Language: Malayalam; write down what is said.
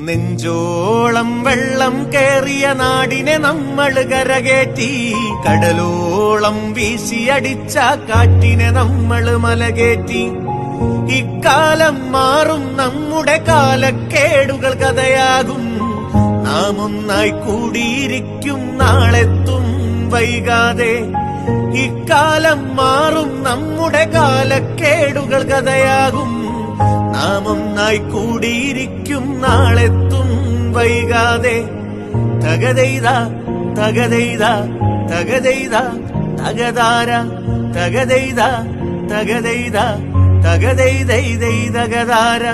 നെഞ്ചോളം വെള്ളം കേറിയ നാടിനെ നമ്മൾ കരകേറ്റി, കടലോളം വീശിയടിച്ച കാറ്റിനെ നമ്മൾ മലകേറ്റി. ഇക്കാലം മാറും, നമ്മുടെ കാലക്കേടുകൾ കഥയാകും. നാം ഒന്നായി കൂടിയിരിക്കും, നാളെത്തും വൈകാതെ. ഇക്കാലം മാറും, നമ്മുടെ കാലക്കേടുകൾ കഥയാകും. നാം ഒന്നായി കൂടിയിരിക്കും, നാളെത്തും വൈകാതെ. തകതെയ്ത തകതെയ്ത തകതെയ്ത തകതാര, തകതെയ്ത തകതെയ്ത തകതെയ്തൈതൈ തകതാര.